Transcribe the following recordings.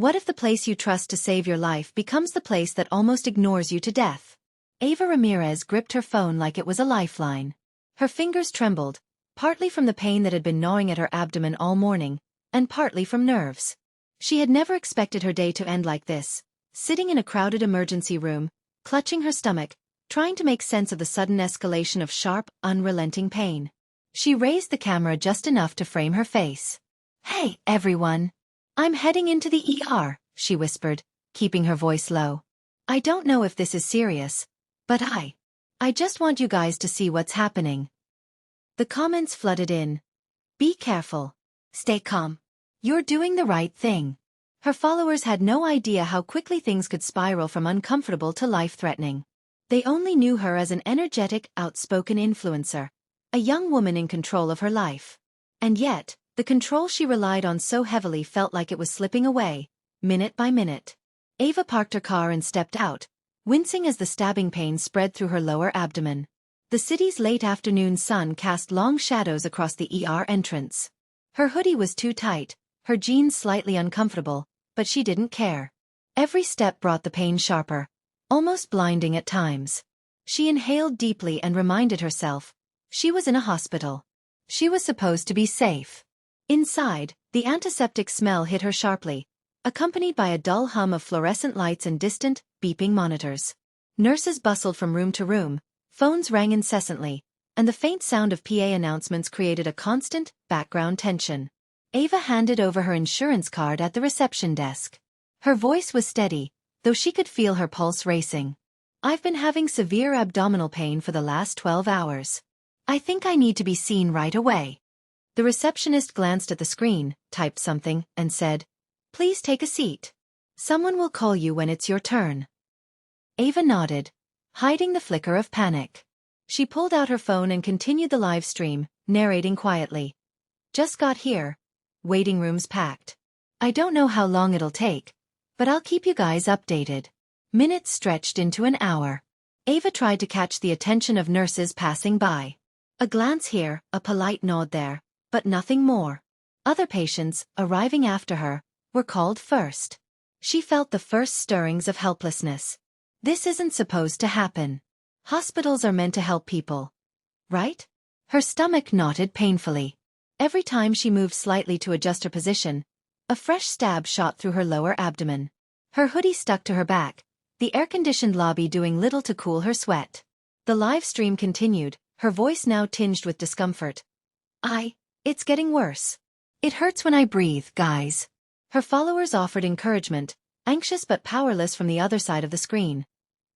What if the place you trust to save your life becomes the place that almost ignores you to death? Ava Ramirez gripped her phone like it was a lifeline. Her fingers trembled, partly from the pain that had been gnawing at her abdomen all morning, and partly from nerves. She had never expected her day to end like this, sitting in a crowded emergency room, clutching her stomach, trying to make sense of the sudden escalation of sharp, unrelenting pain. She raised the camera just enough to frame her face. "Hey, everyone. I'm heading into the ER, she whispered, keeping her voice low. I don't know if this is serious, but I just want you guys to see what's happening. The comments flooded in. Be careful. Stay calm. You're doing the right thing. Her followers had no idea how quickly things could spiral from uncomfortable to life-threatening. They only knew her as an energetic, outspoken influencer, a young woman in control of her life. And yet, the control she relied on so heavily felt like it was slipping away, minute by minute. Ava parked her car and stepped out, wincing as the stabbing pain spread through her lower abdomen. The city's late afternoon sun cast long shadows across the ER entrance. Her hoodie was too tight, her jeans slightly uncomfortable, but she didn't care. Every step brought the pain sharper, almost blinding at times. She inhaled deeply and reminded herself, she was in a hospital. She was supposed to be safe. Inside, the antiseptic smell hit her sharply, accompanied by a dull hum of fluorescent lights and distant, beeping monitors. Nurses bustled from room to room, phones rang incessantly, and the faint sound of PA announcements created a constant, background tension. Ava handed over her insurance card at the reception desk. Her voice was steady, though she could feel her pulse racing. I've been having severe abdominal pain for the last 12 hours. I think I need to be seen right away. The receptionist glanced at the screen, typed something, and said, "Please take a seat. Someone will call you when it's your turn." Ava nodded, hiding the flicker of panic. She pulled out her phone and continued the live stream, narrating quietly. "Just got here. Waiting room's packed. I don't know how long it'll take, but I'll keep you guys updated." Minutes stretched into an hour. Ava tried to catch the attention of nurses passing by. A glance here, a polite nod there, but nothing more. Other patients, arriving after her, were called first. She felt the first stirrings of helplessness. This isn't supposed to happen. Hospitals are meant to help people, right? Her stomach knotted painfully. Every time she moved slightly to adjust her position, a fresh stab shot through her lower abdomen. Her hoodie stuck to her back, the air-conditioned lobby doing little to cool her sweat. The live stream continued, her voice now tinged with discomfort. It's getting worse. It hurts when I breathe, guys." Her followers offered encouragement, anxious but powerless from the other side of the screen.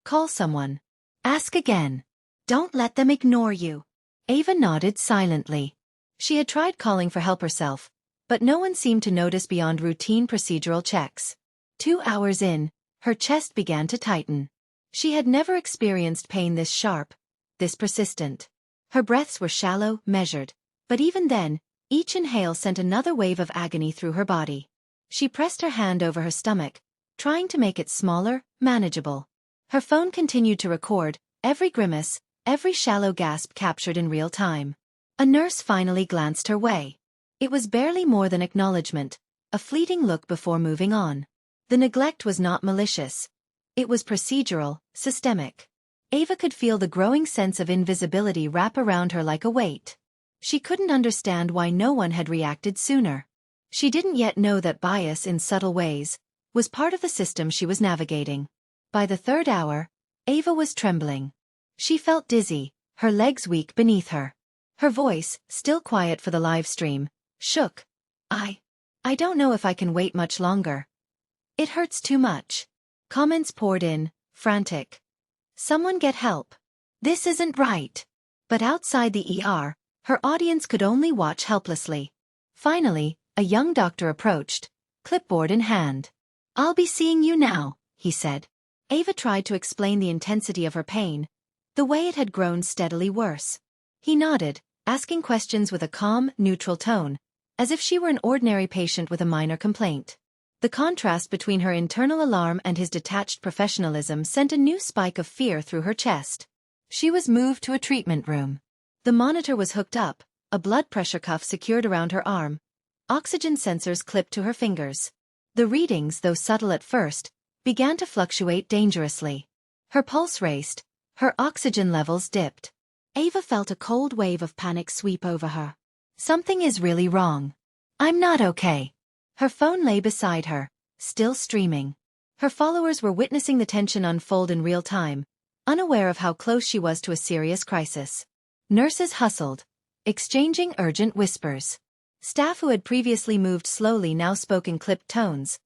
"Call someone. Ask again. Don't let them ignore you." Ava nodded silently. She had tried calling for help herself, but no one seemed to notice beyond routine procedural checks. 2 hours in, her chest began to tighten. She had never experienced pain this sharp, this persistent. Her breaths were shallow, measured, but even then, each inhale sent another wave of agony through her body. She pressed her hand over her stomach, trying to make it smaller, manageable. Her phone continued to record, every grimace, every shallow gasp captured in real time. A nurse finally glanced her way. It was barely more than acknowledgement, a fleeting look before moving on. The neglect was not malicious. It was procedural, systemic. Ava could feel the growing sense of invisibility wrap around her like a weight. She couldn't understand why no one had reacted sooner. She didn't yet know that bias in subtle ways was part of the system she was navigating. By the third hour, Ava was trembling. She felt dizzy, her legs weak beneath her. Her voice, still quiet for the live stream, shook. I don't know if I can wait much longer. It hurts too much." Comments poured in, frantic. "Someone get help. This isn't right." But outside the ER, her audience could only watch helplessly. Finally, a young doctor approached, clipboard in hand. "I'll be seeing you now," he said. Ava tried to explain the intensity of her pain, the way it had grown steadily worse. He nodded, asking questions with a calm, neutral tone, as if she were an ordinary patient with a minor complaint. The contrast between her internal alarm and his detached professionalism sent a new spike of fear through her chest. She was moved to a treatment room. The monitor was hooked up, a blood pressure cuff secured around her arm, oxygen sensors clipped to her fingers. The readings, though subtle at first, began to fluctuate dangerously. Her pulse raced, her oxygen levels dipped. Ava felt a cold wave of panic sweep over her. Something is really wrong. I'm not okay. Her phone lay beside her, still streaming. Her followers were witnessing the tension unfold in real time, unaware of how close she was to a serious crisis. Nurses hustled, exchanging urgent whispers. Staff who had previously moved slowly now spoke in clipped tones,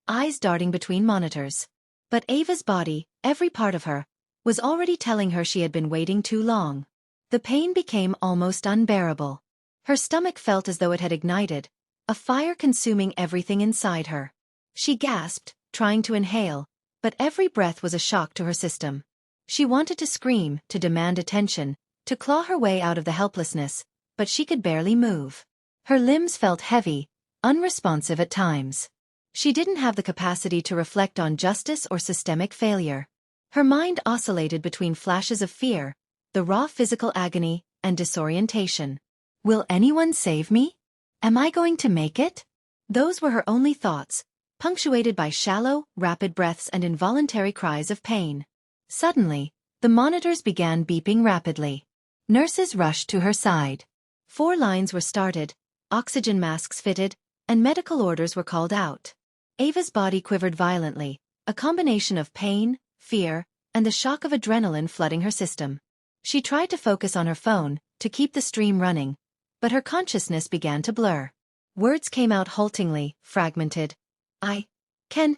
eyes darting between monitors. But Ava's body, every part of her, was already telling her she had been waiting too long. The pain became almost unbearable. Her stomach felt as though it had ignited, a fire consuming everything inside her. She gasped, trying to inhale, but every breath was a shock to her system. She wanted to scream, to demand attention, to claw her way out of the helplessness, but she could barely move. Her limbs felt heavy, unresponsive at times. She didn't have the capacity to reflect on justice or systemic failure. Her mind oscillated between flashes of fear, the raw physical agony, and disorientation. Will anyone save me? Am I going to make it? Those were her only thoughts, punctuated by shallow, rapid breaths and involuntary cries of pain. Suddenly, the monitors began beeping rapidly. Nurses rushed to her side. 4 lines were started, oxygen masks fitted, and medical orders were called out. Ava's body quivered violently, a combination of pain, fear, and the shock of adrenaline flooding her system. She tried to focus on her phone, to keep the stream running, but her consciousness began to blur. Words came out haltingly, fragmented. I can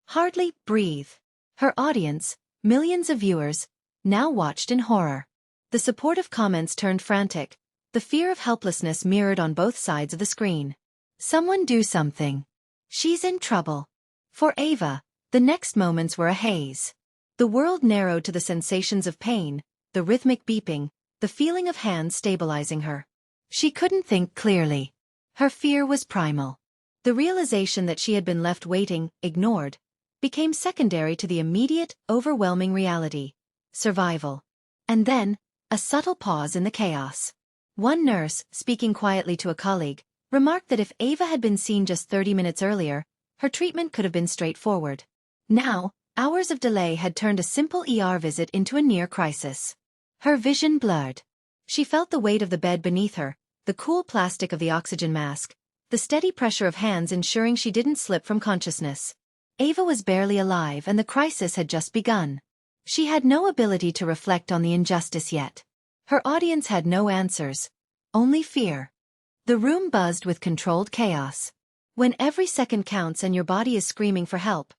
hardly breathe. Her audience, millions of viewers, now watched in horror. The supportive comments turned frantic, the fear of helplessness mirrored on both sides of the screen. Someone do something. She's in trouble. For Ava, the next moments were a haze. The world narrowed to the sensations of pain, the rhythmic beeping, the feeling of hands stabilizing her. She couldn't think clearly. Her fear was primal. The realization that she had been left waiting, ignored, became secondary to the immediate, overwhelming reality: survival. And then, a subtle pause in the chaos. One nurse, speaking quietly to a colleague, remarked that if Ava had been seen just 30 minutes earlier, her treatment could have been straightforward. Now, hours of delay had turned a simple ER visit into a near crisis. Her vision blurred. She felt the weight of the bed beneath her, the cool plastic of the oxygen mask, the steady pressure of hands ensuring she didn't slip from consciousness. Ava was barely alive and the crisis had just begun. She had no ability to reflect on the injustice yet. Her audience had no answers, only fear. The room buzzed with controlled chaos. When every second counts and your body is screaming for help,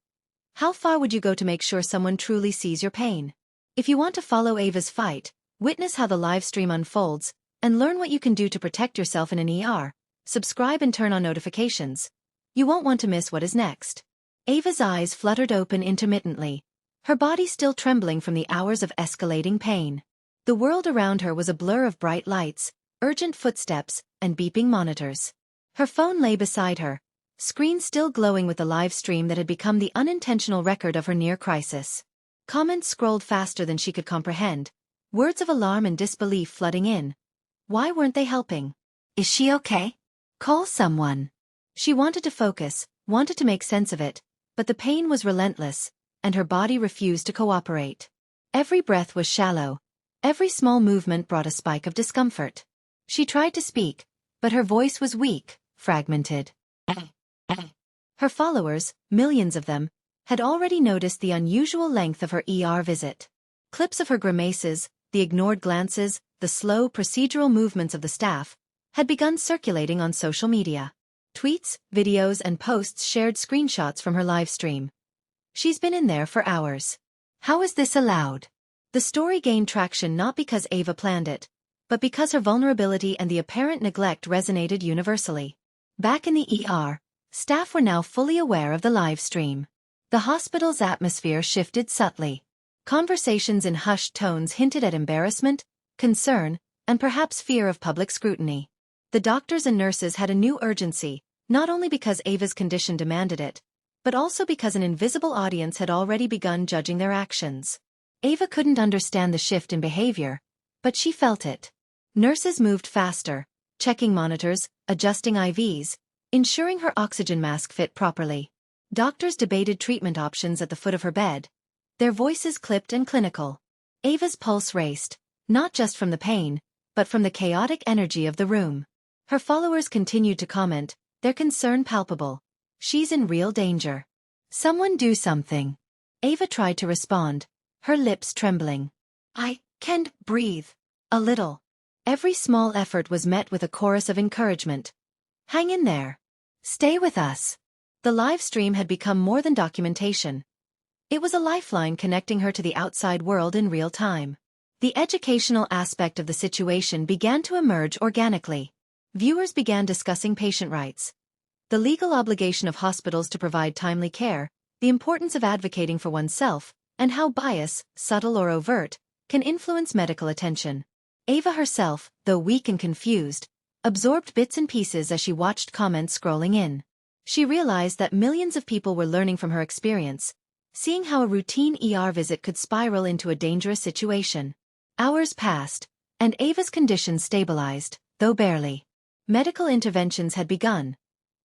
how far would you go to make sure someone truly sees your pain? If you want to follow Ava's fight, witness how the live stream unfolds, and learn what you can do to protect yourself in an ER, subscribe and turn on notifications. You won't want to miss what is next. Ava's eyes fluttered open intermittently, her body still trembling from the hours of escalating pain. The world around her was a blur of bright lights, urgent footsteps, and beeping monitors. Her phone lay beside her, screen still glowing with the live stream that had become the unintentional record of her near crisis. Comments scrolled faster than she could comprehend, words of alarm and disbelief flooding in. Why weren't they helping? Is she okay? Call someone. She wanted to focus, wanted to make sense of it, but the pain was relentless, and her body refused to cooperate. Every breath was shallow, every small movement brought a spike of discomfort. She tried to speak, but her voice was weak, fragmented. Her followers, millions of them, had already noticed the unusual length of her ER visit. Clips of her grimaces, the ignored glances, the slow procedural movements of the staff, had begun circulating on social media. Tweets, videos and posts shared screenshots from her live stream. She's been in there for hours. How is this allowed? The story gained traction not because Ava planned it, but because her vulnerability and the apparent neglect resonated universally. Back in the ER, staff were now fully aware of the live stream. The hospital's atmosphere shifted subtly. Conversations in hushed tones hinted at embarrassment, concern, and perhaps fear of public scrutiny. The doctors and nurses had a new urgency, not only because Ava's condition demanded it, but also because an invisible audience had already begun judging their actions. Ava couldn't understand the shift in behavior, but she felt it. Nurses moved faster, checking monitors, adjusting IVs, ensuring her oxygen mask fit properly. Doctors debated treatment options at the foot of her bed, their voices clipped and clinical. Ava's pulse raced, not just from the pain, but from the chaotic energy of the room. Her followers continued to comment, their concern palpable. She's in real danger. Someone do something. Ava tried to respond, her lips trembling. I can't breathe. A little. Every small effort was met with a chorus of encouragement. Hang in there. Stay with us. The live stream had become more than documentation. It was a lifeline connecting her to the outside world in real time. The educational aspect of the situation began to emerge organically. Viewers began discussing patient rights, the legal obligation of hospitals to provide timely care, the importance of advocating for oneself, and how bias, subtle or overt, can influence medical attention. Ava herself, though weak and confused, absorbed bits and pieces as she watched comments scrolling in. She realized that millions of people were learning from her experience, seeing how a routine ER visit could spiral into a dangerous situation. Hours passed, and Ava's condition stabilized, though barely. Medical interventions had begun.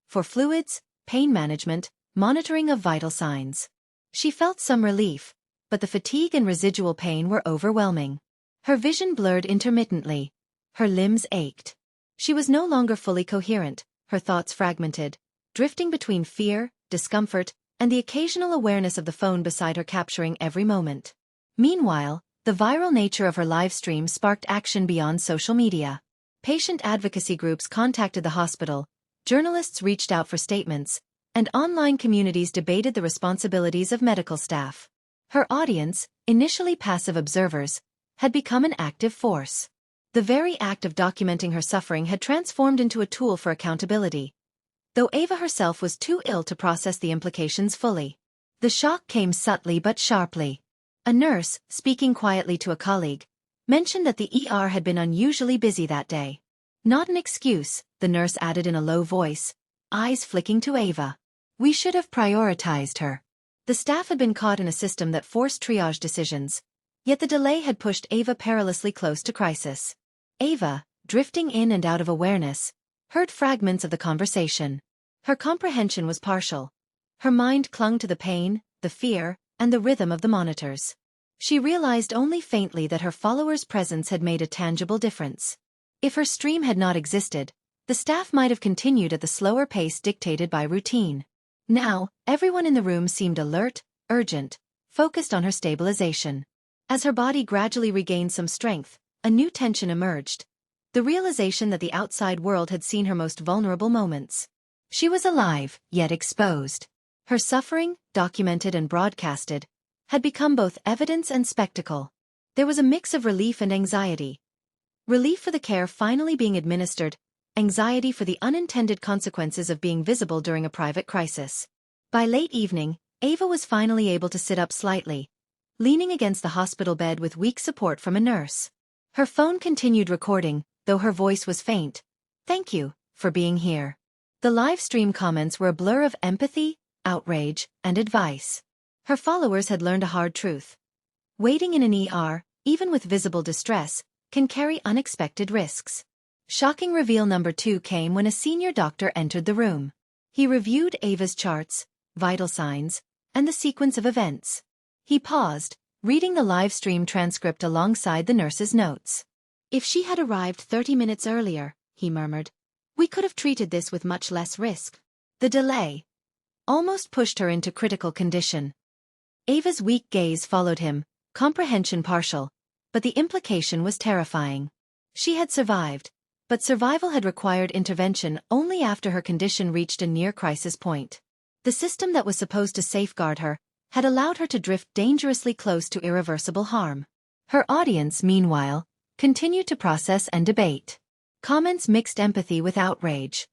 For fluids, pain management, monitoring of vital signs. She felt some relief, but the fatigue and residual pain were overwhelming. Her vision blurred intermittently. Her limbs ached. She was no longer fully coherent, her thoughts fragmented, drifting between fear, discomfort, and the occasional awareness of the phone beside her capturing every moment. Meanwhile, the viral nature of her live stream sparked action beyond social media. Patient advocacy groups contacted the hospital, journalists reached out for statements, and online communities debated the responsibilities of medical staff. Her audience, initially passive observers, had become an active force. The very act of documenting her suffering had transformed into a tool for accountability, though Ava herself was too ill to process the implications fully. The shock came subtly but sharply. A nurse, speaking quietly to a colleague, mentioned that the ER had been unusually busy that day. Not an excuse, the nurse added in a low voice, eyes flicking to Ava. We should have prioritized her. The staff had been caught in a system that forced triage decisions, yet the delay had pushed Ava perilously close to crisis. Ava, drifting in and out of awareness, heard fragments of the conversation. Her comprehension was partial. Her mind clung to the pain, the fear, and the rhythm of the monitors. She realized only faintly that her followers' presence had made a tangible difference. If her stream had not existed, the staff might have continued at the slower pace dictated by routine. Now, everyone in the room seemed alert, urgent, focused on her stabilization. As her body gradually regained some strength, a new tension emerged. The realization that the outside world had seen her most vulnerable moments. She was alive, yet exposed. Her suffering, documented and broadcasted, had become both evidence and spectacle. There was a mix of relief and anxiety. Relief for the care finally being administered, anxiety for the unintended consequences of being visible during a private crisis. By late evening, Ava was finally able to sit up slightly, leaning against the hospital bed with weak support from a nurse. Her phone continued recording, though her voice was faint. Thank you for being here. The live stream comments were a blur of empathy, outrage, and advice. Her followers had learned a hard truth. Waiting in an ER, even with visible distress, can carry unexpected risks. Shocking reveal number 2 came when a senior doctor entered the room. He reviewed Ava's charts, vital signs, and the sequence of events. He paused, reading the live stream transcript alongside the nurse's notes. If she had arrived 30 minutes earlier, he murmured, we could have treated this with much less risk. The delay almost pushed her into critical condition. Ava's weak gaze followed him, comprehension partial, but the implication was terrifying. She had survived, but survival had required intervention only after her condition reached a near-crisis point. The system that was supposed to safeguard her had allowed her to drift dangerously close to irreversible harm. Her audience, meanwhile, continued to process and debate. Comments mixed empathy with outrage.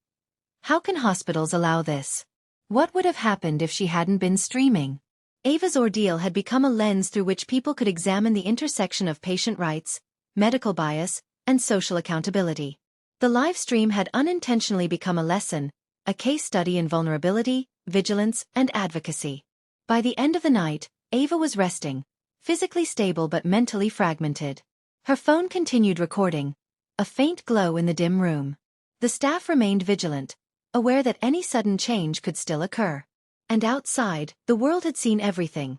How can hospitals allow this? What would have happened if she hadn't been streaming? Ava's ordeal had become a lens through which people could examine the intersection of patient rights, medical bias, and social accountability. The live stream had unintentionally become a lesson, a case study in vulnerability, vigilance, and advocacy. By the end of the night, Ava was resting, physically stable but mentally fragmented. Her phone continued recording, a faint glow in the dim room. The staff remained vigilant, aware that any sudden change could still occur. And outside, the world had seen everything.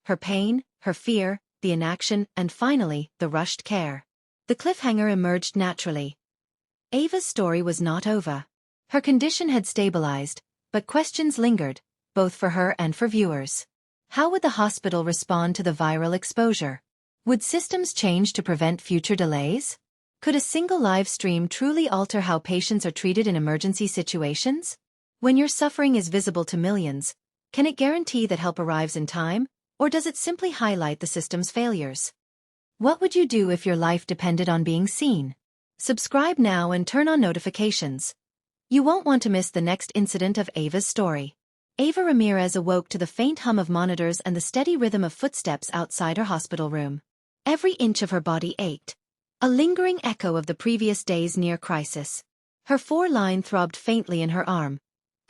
Her pain, her fear, the inaction, and finally, the rushed care. The cliffhanger emerged naturally. Ava's story was not over. Her condition had stabilized, but questions lingered, both for her and for viewers. How would the hospital respond to the viral exposure? Would systems change to prevent future delays? Could a single live stream truly alter how patients are treated in emergency situations? When your suffering is visible to millions, can it guarantee that help arrives in time, or does it simply highlight the system's failures? What would you do if your life depended on being seen? Subscribe now and turn on notifications. You won't want to miss the next incident of Ava's story. Ava Ramirez awoke to the faint hum of monitors and the steady rhythm of footsteps outside her hospital room. Every inch of her body ached, a lingering echo of the previous day's near crisis. Her foreline throbbed faintly in her arm,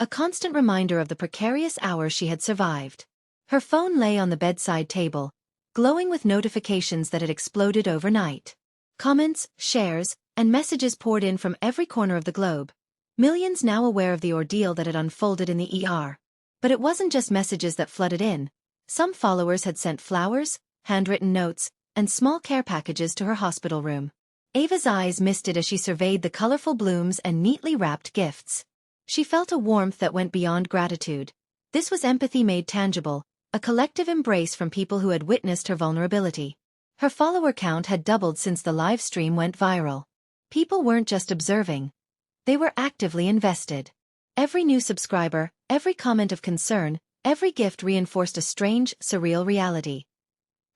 a constant reminder of the precarious hours she had survived. Her phone lay on the bedside table, glowing with notifications that had exploded overnight. Comments, shares, and messages poured in from every corner of the globe, millions now aware of the ordeal that had unfolded in the ER. But it wasn't just messages that flooded in. Some followers had sent flowers, handwritten notes, and small care packages to her hospital room. Ava's eyes misted as she surveyed the colorful blooms and neatly wrapped gifts. She felt a warmth that went beyond gratitude. This was empathy made tangible, a collective embrace from people who had witnessed her vulnerability. Her follower count had doubled since the live stream went viral. People weren't just observing. They were actively invested. Every new subscriber, every comment of concern, every gift reinforced a strange, surreal reality.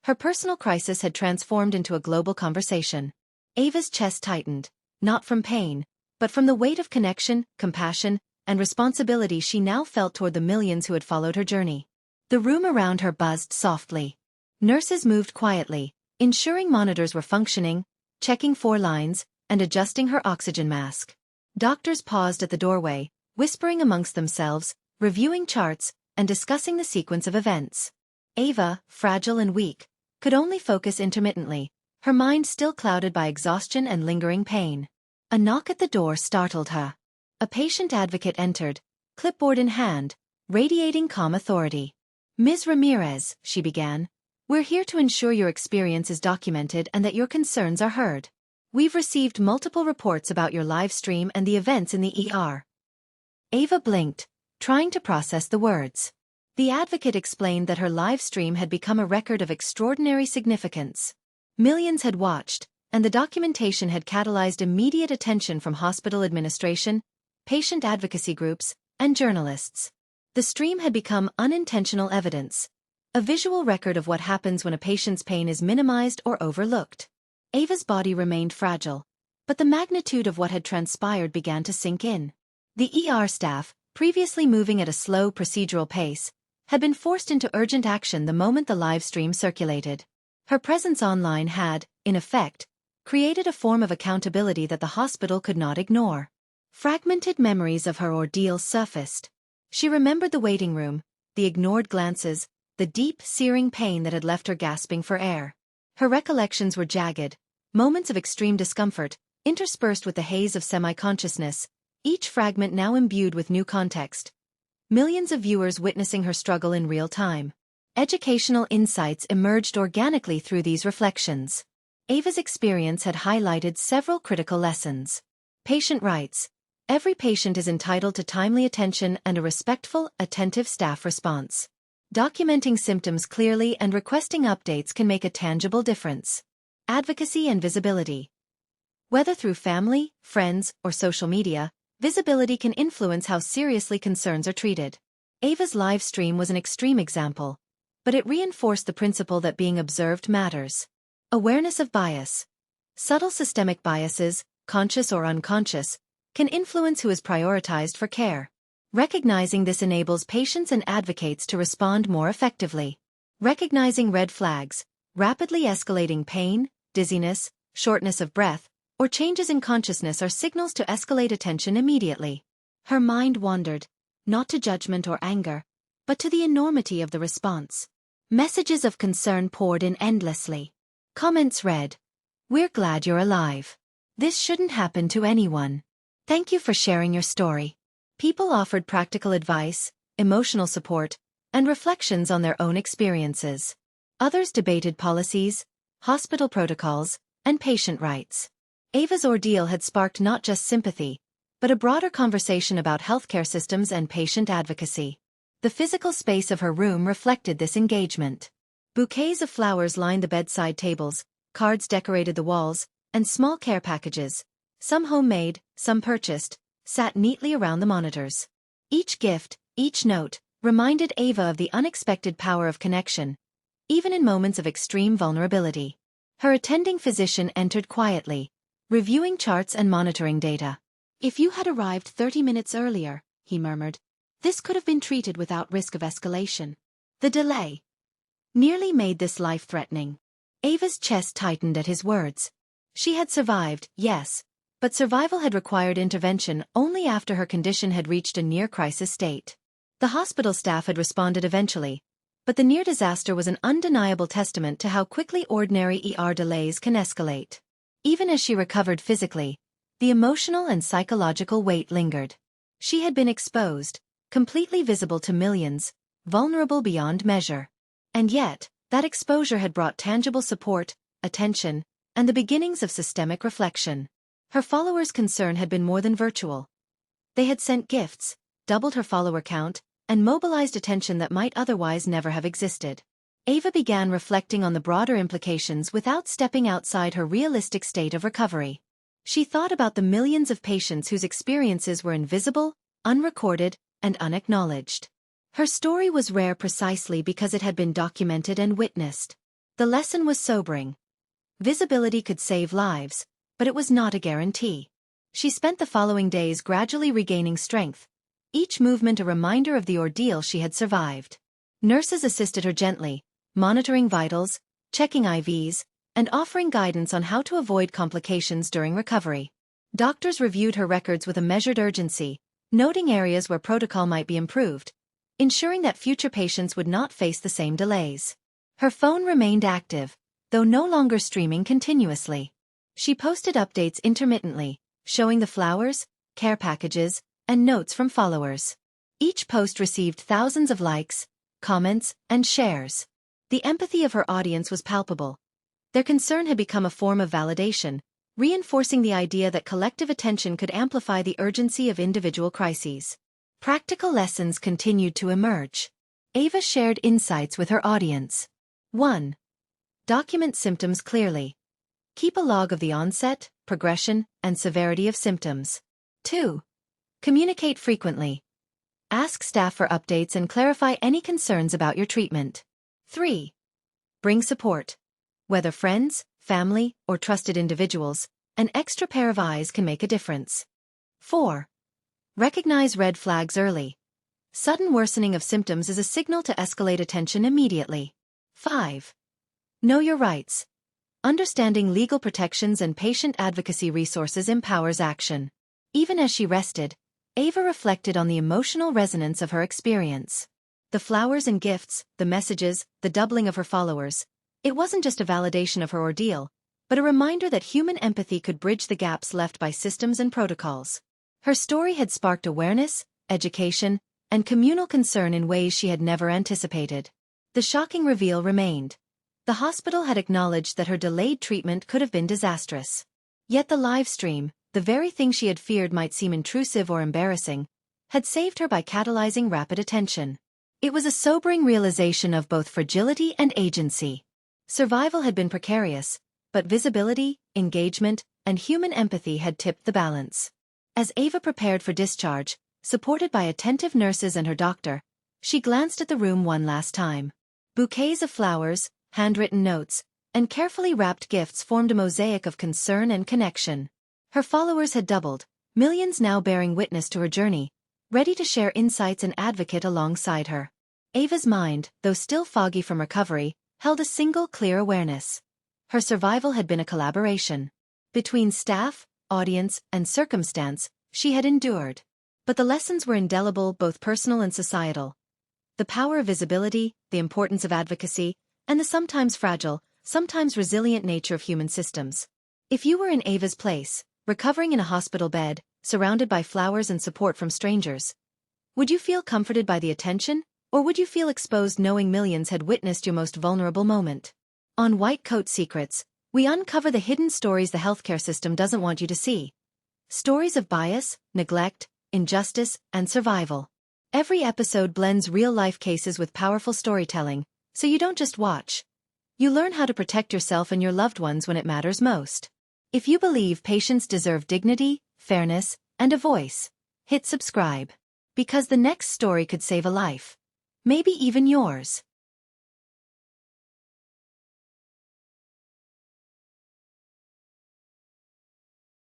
Her personal crisis had transformed into a global conversation. Ava's chest tightened, not from pain, but from the weight of connection, compassion, and responsibility she now felt toward the millions who had followed her journey. The room around her buzzed softly. Nurses moved quietly, ensuring monitors were functioning, checking 4 lines, and adjusting her oxygen mask. Doctors paused at the doorway, whispering amongst themselves, reviewing charts, and discussing the sequence of events. Ava, fragile and weak, could only focus intermittently, her mind still clouded by exhaustion and lingering pain. A knock at the door startled her. A patient advocate entered, clipboard in hand, radiating calm authority. "Ms. Ramirez," she began, "we're here to ensure your experience is documented and that your concerns are heard. We've received multiple reports about your live stream and the events in the ER." Ava blinked, trying to process the words. The advocate explained that her live stream had become a record of extraordinary significance. Millions had watched, and the documentation had catalyzed immediate attention from hospital administration, patient advocacy groups, and journalists. The stream had become unintentional evidence, a visual record of what happens when a patient's pain is minimized or overlooked. Ava's body remained fragile, but the magnitude of what had transpired began to sink in. The ER staff, previously moving at a slow procedural pace, had been forced into urgent action the moment the live stream circulated. Her presence online had, in effect, created a form of accountability that the hospital could not ignore. Fragmented memories of her ordeal surfaced. She remembered the waiting room, the ignored glances, the deep, searing pain that had left her gasping for air. Her recollections were jagged, moments of extreme discomfort, interspersed with the haze of semi-consciousness, each fragment now imbued with new context. Millions of viewers witnessing her struggle in real time. Educational insights emerged organically through these reflections. Ava's experience had highlighted several critical lessons. Patient rights. Every patient is entitled to timely attention and a respectful, attentive staff response. Documenting symptoms clearly and requesting updates can make a tangible difference. Advocacy and visibility. Whether through family, friends, or social media, visibility can influence how seriously concerns are treated. Ava's live stream was an extreme example, but it reinforced the principle that being observed matters. Awareness of bias. Subtle systemic biases, conscious or unconscious, can influence who is prioritized for care. Recognizing this enables patients and advocates to respond more effectively. Recognizing red flags, rapidly escalating pain, dizziness, shortness of breath, or changes in consciousness are signals to escalate attention immediately. Her mind wandered, not to judgment or anger, but to the enormity of the response. Messages of concern poured in endlessly. Comments read, "We're glad you're alive. This shouldn't happen to anyone. Thank you for sharing your story." People offered practical advice, emotional support, and reflections on their own experiences. Others debated policies, hospital protocols, and patient rights. Ava's ordeal had sparked not just sympathy, but a broader conversation about healthcare systems and patient advocacy. The physical space of her room reflected this engagement. Bouquets of flowers lined the bedside tables, cards decorated the walls, and small care packages, some homemade, some purchased, sat neatly around the monitors. Each gift, each note, reminded Ava of the unexpected power of connection, even in moments of extreme vulnerability. Her attending physician entered quietly, reviewing charts and monitoring data. "If you had arrived 30 minutes earlier," he murmured, "this could have been treated without risk of escalation. The delay nearly made this life-threatening." Ava's chest tightened at his words. She had survived, yes, but survival had required intervention only after her condition had reached a near-crisis state. The hospital staff had responded eventually, but the near disaster was an undeniable testament to how quickly ordinary ER delays can escalate. Even as she recovered physically, the emotional and psychological weight lingered. She had been exposed, completely visible to millions, vulnerable beyond measure. And yet, that exposure had brought tangible support, attention, and the beginnings of systemic reflection. Her followers' concern had been more than virtual. They had sent gifts, doubled her follower count, and mobilized attention that might otherwise never have existed. Ava began reflecting on the broader implications without stepping outside her realistic state of recovery. She thought about the millions of patients whose experiences were invisible, unrecorded, and unacknowledged. Her story was rare precisely because it had been documented and witnessed. The lesson was sobering. Visibility could save lives, but it was not a guarantee. She spent the following days gradually regaining strength, each movement a reminder of the ordeal she had survived. Nurses assisted her gently, monitoring vitals, checking IVs, and offering guidance on how to avoid complications during recovery. Doctors reviewed her records with a measured urgency, noting areas where protocol might be improved, ensuring that future patients would not face the same delays. Her phone remained active, though no longer streaming continuously. She posted updates intermittently, showing the flowers, care packages, and notes from followers. Each post received thousands of likes, comments, and shares. The empathy of her audience was palpable. Their concern had become a form of validation, reinforcing the idea that collective attention could amplify the urgency of individual crises. Practical lessons continued to emerge. Ava shared insights with her audience. 1. Document symptoms clearly. Keep a log of the onset, progression, and severity of symptoms. 2. Communicate frequently. Ask staff for updates and clarify any concerns about your treatment. 3. Bring support. Whether friends, family, or trusted individuals, an extra pair of eyes can make a difference. 4. Recognize red flags early. Sudden worsening of symptoms is a signal to escalate attention immediately. 5. Know your rights. Understanding legal protections and patient advocacy resources empowers action. Even as she rested, Ava reflected on the emotional resonance of her experience. The flowers and gifts, the messages, the doubling of her followers. It wasn't just a validation of her ordeal, but a reminder that human empathy could bridge the gaps left by systems and protocols. Her story had sparked awareness, education, and communal concern in ways she had never anticipated. The shocking reveal remained. The hospital had acknowledged that her delayed treatment could have been disastrous. Yet the live stream, the very thing she had feared might seem intrusive or embarrassing, had saved her by catalyzing rapid attention. It was a sobering realization of both fragility and agency. Survival had been precarious, but visibility, engagement, and human empathy had tipped the balance. As Ava prepared for discharge, supported by attentive nurses and her doctor, she glanced at the room one last time. Bouquets of flowers, handwritten notes, and carefully wrapped gifts formed a mosaic of concern and connection. Her followers had doubled, millions now bearing witness to her journey, ready to share insights and advocate alongside her. Ava's mind, though still foggy from recovery, held a single clear awareness. Her survival had been a collaboration. Between staff, audience, and circumstance, she had endured. But the lessons were indelible, both personal and societal. The power of visibility, the importance of advocacy, and the sometimes fragile, sometimes resilient nature of human systems. If you were in Ava's place, recovering in a hospital bed, surrounded by flowers and support from strangers, Would you feel comforted by the attention, or would you feel exposed knowing millions had witnessed your most vulnerable moment? On White Coat Secrets, we uncover the hidden stories the healthcare system doesn't want you to see. Stories of bias, neglect, injustice, and survival. Every episode blends real-life cases with powerful storytelling, so you don't just watch. You learn how to protect yourself and your loved ones when it matters most. If you believe patients deserve dignity, fairness, and a voice, hit subscribe. Because the next story could save a life. Maybe even yours.